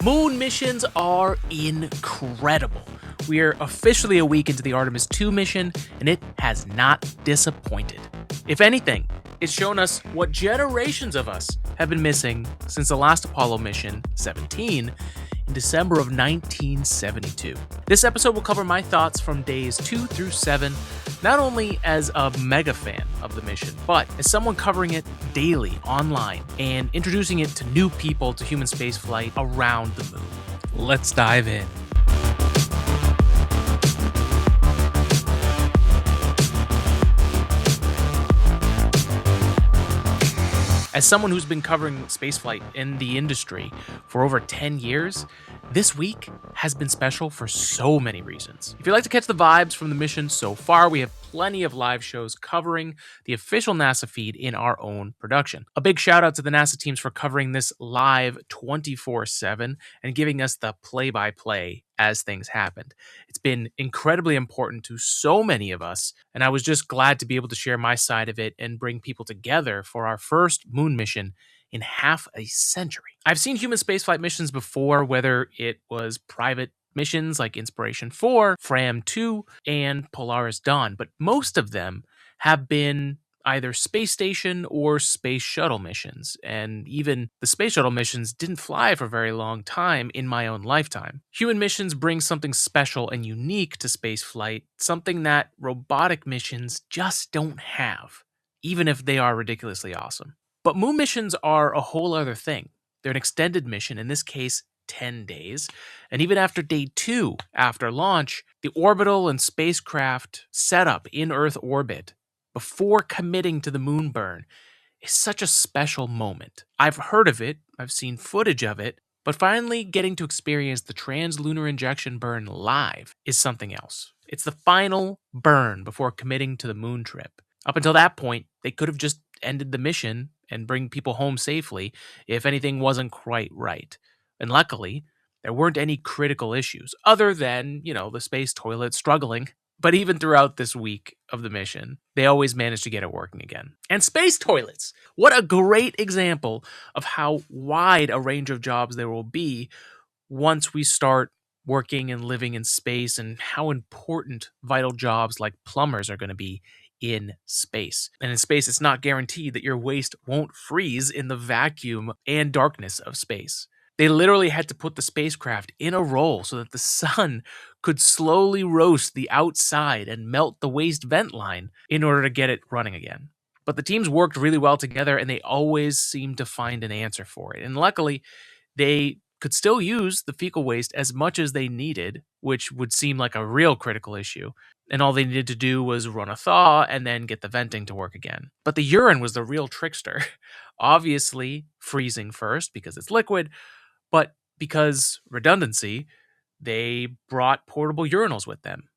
Moon missions are incredible. We're officially a week into the Artemis II mission, and it has not disappointed. If anything, it's shown us what generations of us have been missing since the last Apollo mission, 17, in December of 1972. This episode will cover my thoughts from days 2 through 7, not only as a mega fan of the mission, but as someone covering it daily online and introducing it to new people to human spaceflight around the moon. Let's dive in. As someone who's been covering spaceflight in the industry for over 10 years, this week has been special for so many reasons. If you'd like to catch the vibes from the mission so far, we have plenty of live shows covering the official NASA feed in our own production. A big shout out to the NASA teams for covering this live 24/7 and giving us the play-by-play as things happened. It's been incredibly important to so many of us, and I was just glad to be able to share my side of it and bring people together for our first moon mission in half a century. I've seen human spaceflight missions before, whether it was private missions like Inspiration 4, Fram 2, and Polaris Dawn, but most of them have been either space station or space shuttle missions, and even the space shuttle missions didn't fly for a very long time in my own lifetime. Human missions bring something special and unique to spaceflight, something that robotic missions just don't have, even if they are ridiculously awesome. But moon missions are a whole other thing. They're an extended mission, in this case, 10 days. And even after day 2, after launch, the orbital and spacecraft setup in Earth orbit before committing to the moon burn is such a special moment. I've heard of it, I've seen footage of it, but finally getting to experience the trans-lunar injection burn live is something else. It's the final burn before committing to the moon trip. Up until that point, they could have just ended the mission and bring people home safely if anything wasn't quite right. And luckily, there weren't any critical issues, other than, the space toilet struggling. But even throughout this week of the mission, they always managed to get it working again. And space toilets! What a great example of how wide a range of jobs there will be once we start working and living in space, and how important vital jobs like plumbers are going to be in space. And in space, it's not guaranteed that your waste won't freeze in the vacuum and darkness of space. They literally had to put the spacecraft in a roll so that the sun could slowly roast the outside and melt the waste vent line in order to get it running again. But the teams worked really well together, and they always seemed to find an answer for it. And luckily, they could still use the fecal waste as much as they needed, which would seem like a real critical issue. And all they needed to do was run a thaw and then get the venting to work again. But the urine was the real trickster. Obviously, freezing first because it's liquid, but because redundancy, they brought portable urinals with them.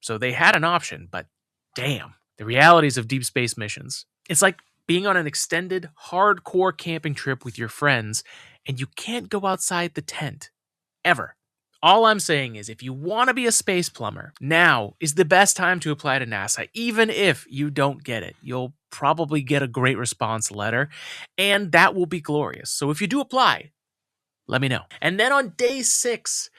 So they had an option, but damn, the realities of deep space missions. It's like being on an extended, hardcore camping trip with your friends, and you can't go outside the tent. Ever. All I'm saying is, if you want to be a space plumber, now is the best time to apply to NASA. Even if you don't get it, you'll probably get a great response letter, and that will be glorious. So if you do apply, let me know. And then on day 6,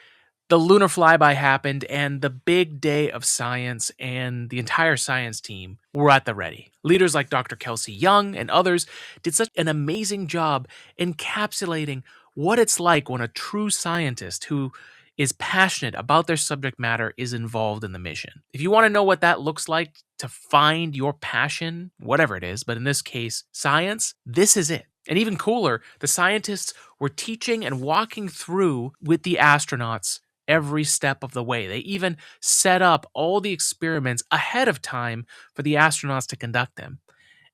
the lunar flyby happened, and the big day of science and the entire science team were at the ready. Leaders like Dr. Kelsey Young and others did such an amazing job encapsulating what it's like when a true scientist who is passionate about their subject matter is involved in the mission. If you want to know what that looks like to find your passion, whatever it is, but in this case, science, this is it. And even cooler, the scientists were teaching and walking through with the astronauts every step of the way. They even set up all the experiments ahead of time for the astronauts to conduct them.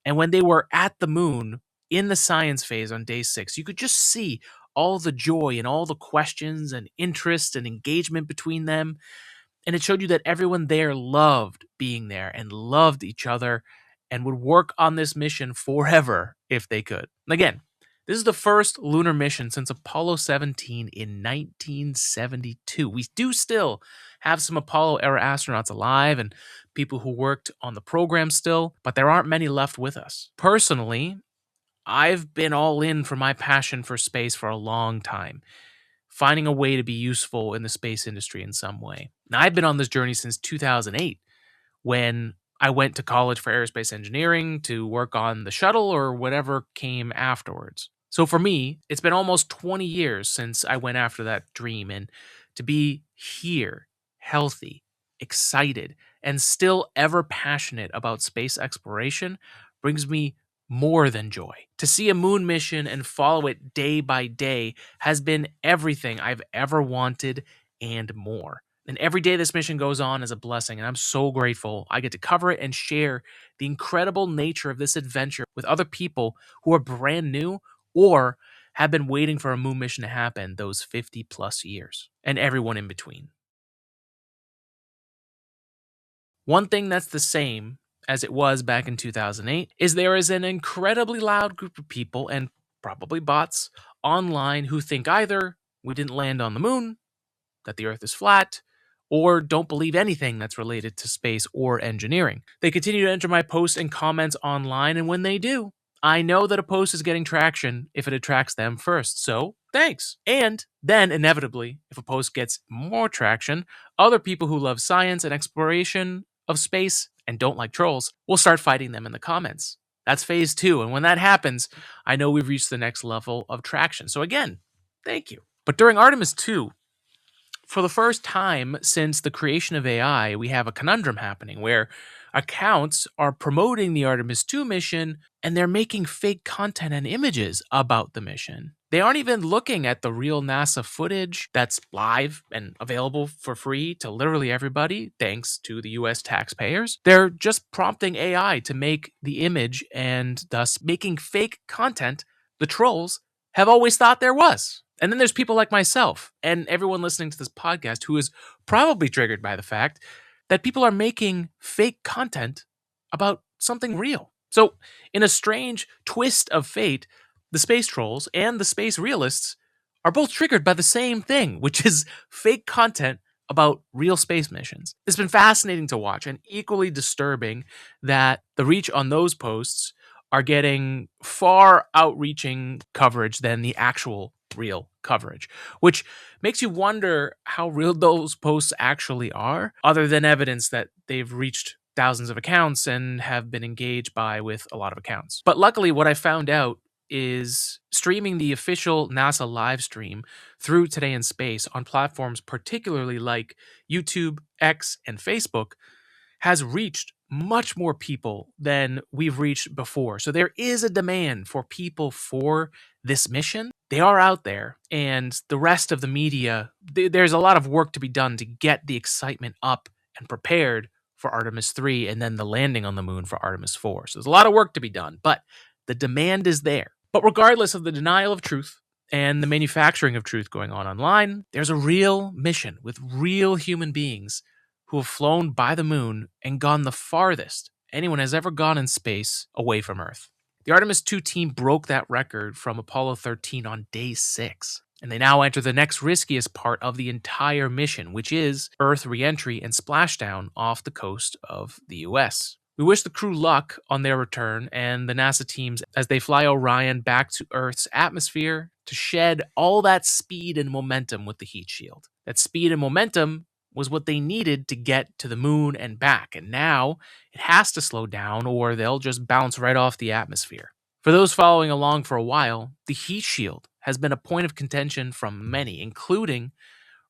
And when they were at the moon in the science phase on day 6, you could just see all the joy and all the questions and interest and engagement between them. And it showed you that everyone there loved being there and loved each other and would work on this mission forever if they could. And again, this is the first lunar mission since Apollo 17 in 1972. We do still have some Apollo-era astronauts alive and people who worked on the program still, but there aren't many left with us. Personally, I've been all in for my passion for space for a long time. finding a way to be useful in the space industry in some way. Now, I've been on this journey since 2008 when I went to college for aerospace engineering to work on the shuttle or whatever came afterwards. So for me, it's been almost 20 years since I went after that dream. And to be here, healthy, excited, and still ever passionate about space exploration brings me more than joy. To see a moon mission and follow it day by day has been everything I've ever wanted and more. And every day this mission goes on is a blessing, and I'm so grateful I get to cover it and share the incredible nature of this adventure with other people who are brand new or have been waiting for a moon mission to happen those 50 plus years, and everyone in between. One thing that's the same as it was back in 2008 is there is an incredibly loud group of people, and probably bots, online who think either we didn't land on the moon, that the Earth is flat, or don't believe anything that's related to space or engineering. They continue to enter my posts and comments online, and when they do, I know that a post is getting traction if it attracts them first. So, thanks. And then, inevitably, if a post gets more traction, other people who love science and exploration of space and don't like trolls will start fighting them in the comments. That's phase 2, and when that happens, I know we've reached the next level of traction. So again, thank you. But during Artemis II, for the first time since the creation of AI, we have a conundrum happening where accounts are promoting the Artemis II mission and they're making fake content and images about the mission. They aren't even looking at the real NASA footage that's live and available for free to literally everybody, thanks to the US taxpayers. They're just prompting AI to make the image and thus making fake content the trolls have always thought there was. And then there's people like myself and everyone listening to this podcast who is probably triggered by the fact that people are making fake content about something real. So, in a strange twist of fate, the space trolls and the space realists are both triggered by the same thing, which is fake content about real space missions. It's been fascinating to watch and equally disturbing that the reach on those posts are getting far outreaching coverage than the actual real coverage, which makes you wonder how real those posts actually are, other than evidence that they've reached thousands of accounts and have been engaged by with a lot of accounts. But luckily, what I found out is streaming the official NASA live stream through Today in Space on platforms particularly like YouTube, X, and Facebook has reached much more people than we've reached before. So there is a demand for people for this mission. They are out there, and the rest of the media, there's a lot of work to be done to get the excitement up and prepared for Artemis 3 and then the landing on the moon for Artemis 4. So there's a lot of work to be done, but the demand is there. But regardless of the denial of truth and the manufacturing of truth going on online, there's a real mission with real human beings who have flown by the moon and gone the farthest anyone has ever gone in space away from Earth. The Artemis II team broke that record from Apollo 13 on day 6, and they now enter the next riskiest part of the entire mission, which is Earth reentry and splashdown off the coast of the US. We wish the crew luck on their return and the NASA teams as they fly Orion back to Earth's atmosphere to shed all that speed and momentum with the heat shield. That speed and momentum was what they needed to get to the moon and back, and now it has to slow down or they'll just bounce right off the atmosphere. For those following along for a while, the heat shield has been a point of contention from many, including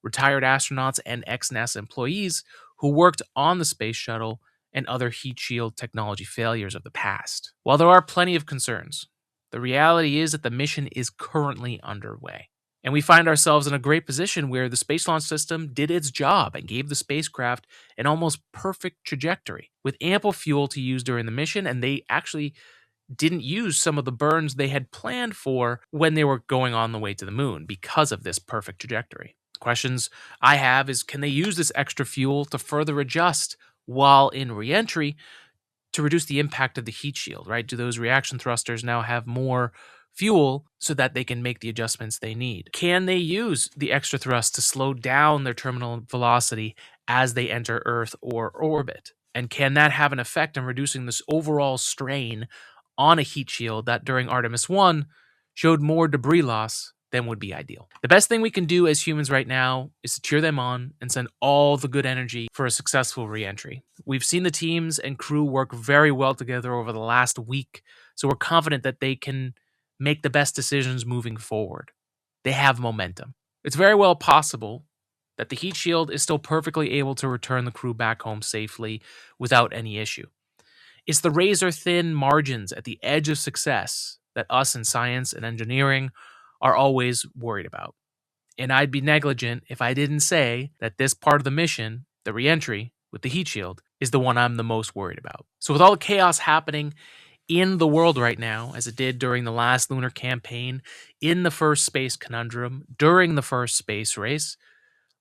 retired astronauts and ex-NASA employees who worked on the space shuttle and other heat shield technology failures of the past. While there are plenty of concerns, the reality is that the mission is currently underway. And we find ourselves in a great position where the Space Launch System did its job and gave the spacecraft an almost perfect trajectory with ample fuel to use during the mission, and they actually didn't use some of the burns they had planned for when they were going on the way to the moon because of this perfect trajectory. Questions I have is, can they use this extra fuel to further adjust while in reentry to reduce the impact of the heat shield, right? Do those reaction thrusters now have more fuel so that they can make the adjustments they need? Can they use the extra thrust to slow down their terminal velocity as they enter Earth or orbit? And can that have an effect on reducing this overall strain on a heat shield that during Artemis 1 showed more debris loss then would be ideal. The best thing we can do as humans right now is to cheer them on and send all the good energy for a successful reentry. We've seen the teams and crew work very well together over the last week, so we're confident that they can make the best decisions moving forward. They have momentum. It's very well possible that the heat shield is still perfectly able to return the crew back home safely without any issue. It's the razor-thin margins at the edge of success that us in science and engineering are always worried about. And I'd be negligent if I didn't say that this part of the mission, the reentry with the heat shield, is the one I'm the most worried about. So with all the chaos happening in the world right now, as it did during the last lunar campaign, in the first space conundrum, during the first space race,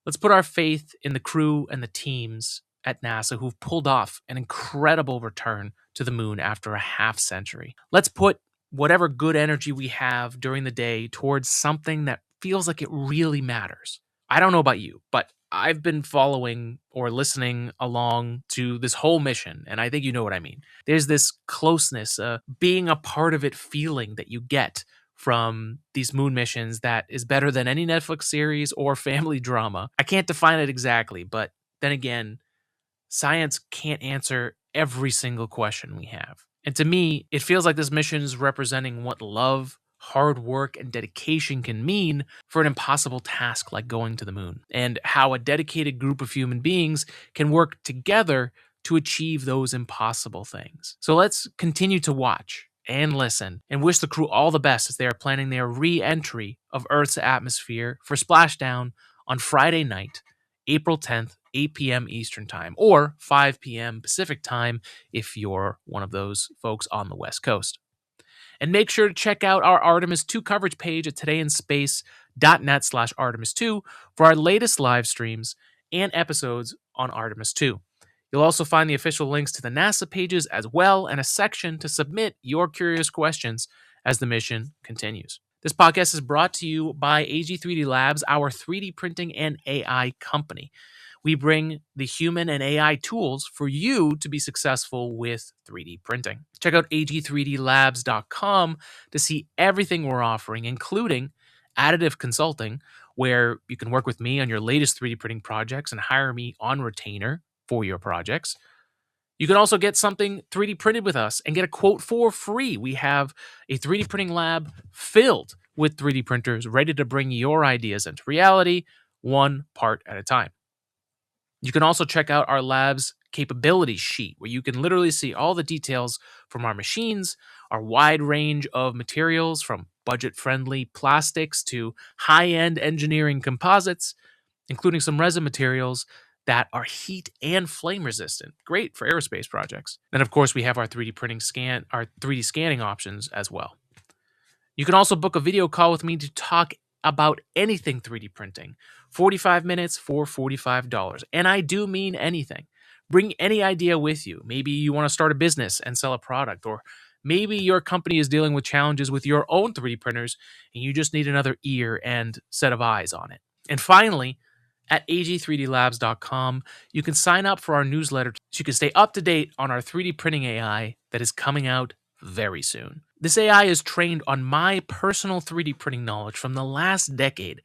let's put our faith in the crew and the teams at NASA who've pulled off an incredible return to the moon after a half century. Let's put whatever good energy we have during the day towards something that feels like it really matters. I don't know about you, but I've been following or listening along to this whole mission, and I think you know what I mean. There's this closeness, being a part of it feeling that you get from these moon missions that is better than any Netflix series or family drama. I can't define it exactly, but then again, science can't answer every single question we have. And to me, it feels like this mission is representing what love, hard work, and dedication can mean for an impossible task like going to the moon, and how a dedicated group of human beings can work together to achieve those impossible things. So let's continue to watch and listen and wish the crew all the best as they are planning their re-entry of Earth's atmosphere for Splashdown on Friday night, April 10th, 8 p.m. Eastern Time, or 5 p.m. Pacific Time if you're one of those folks on the West Coast. And make sure to check out our Artemis II coverage page at todayinspace.net/Artemis2 for our latest live streams and episodes on Artemis II. You'll also find the official links to the NASA pages as well, and a section to submit your curious questions as the mission continues. This podcast is brought to you by AG3D Labs, our 3D printing and AI company. We bring the human and AI tools for you to be successful with 3D printing. Check out ag3dlabs.com to see everything we're offering, including additive consulting, where you can work with me on your latest 3D printing projects and hire me on retainer for your projects. You can also get something 3D printed with us and get a quote for free. We have a 3D printing lab filled with 3D printers ready to bring your ideas into reality, one part at a time. You can also check out our lab's capabilities sheet, where you can literally see all the details from our machines, our wide range of materials from budget-friendly plastics to high-end engineering composites, including some resin materials that are heat and flame resistant. Great for aerospace projects. And of course, we have our 3D printing our 3D scanning options as well. You can also book a video call with me to talk about anything 3D printing. 45 minutes for $45. And I do mean anything. Bring any idea with you. Maybe you want to start a business and sell a product, or maybe your company is dealing with challenges with your own 3D printers and you just need another ear and set of eyes on it. And finally, at ag3dlabs.com, you can sign up for our newsletter so you can stay up to date on our 3D printing AI that is coming out very soon. This AI is trained on my personal 3D printing knowledge from the last decade,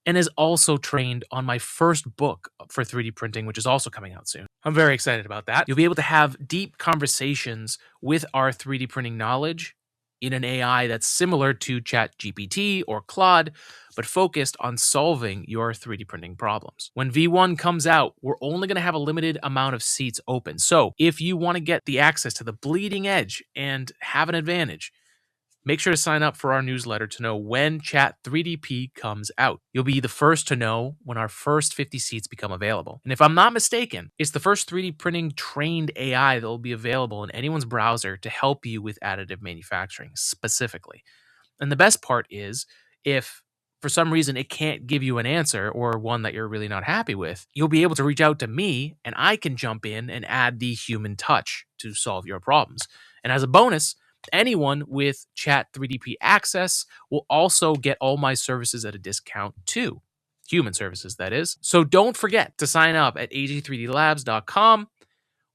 and is also trained on my first book for 3D printing, which is also coming out soon. I'm very excited about that. You'll be able to have deep conversations with our 3D printing knowledge in an AI that's similar to ChatGPT or Claude, but focused on solving your 3D printing problems. When V1 comes out, we're only going to have a limited amount of seats open. So if you want to get the access to the bleeding edge and have an advantage, make sure to sign up for our newsletter to know when Chat 3DP comes out. You'll be the first to know when our first 50 seats become available. And if I'm not mistaken, it's the first 3D printing trained AI that will be available in anyone's browser to help you with additive manufacturing specifically. And the best part is, if for some reason it can't give you an answer, or one that you're really not happy with, you'll be able to reach out to me and I can jump in and add the human touch to solve your problems. And as a bonus, anyone with Chat 3DP access will also get all my services at a discount too. Human services, that is. So don't forget to sign up at ag3dlabs.com,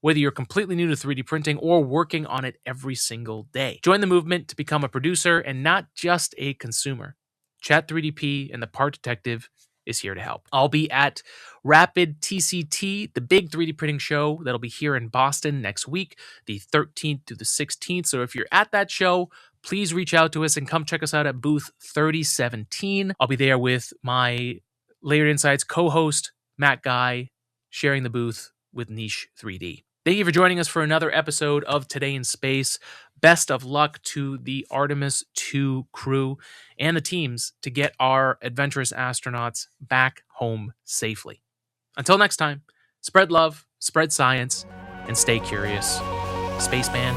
whether you're completely new to 3D printing or working on it every single day. Join the movement to become a producer and not just a consumer. Chat 3DP and the Part Detective is here to help. I'll be at Rapid TCT, the big 3D printing show that'll be here in Boston next week, the 13th to the 16th. So if you're at that show, please reach out to us and come check us out at booth 3017. I'll be there with my Layered Insights co-host, Matt Guy, sharing the booth with Niche 3D. Thank you for joining us for another episode of Today in Space. Best of luck to the Artemis II crew and the teams to get our adventurous astronauts back home safely. Until next time, spread love, spread science, and stay curious. Spaceman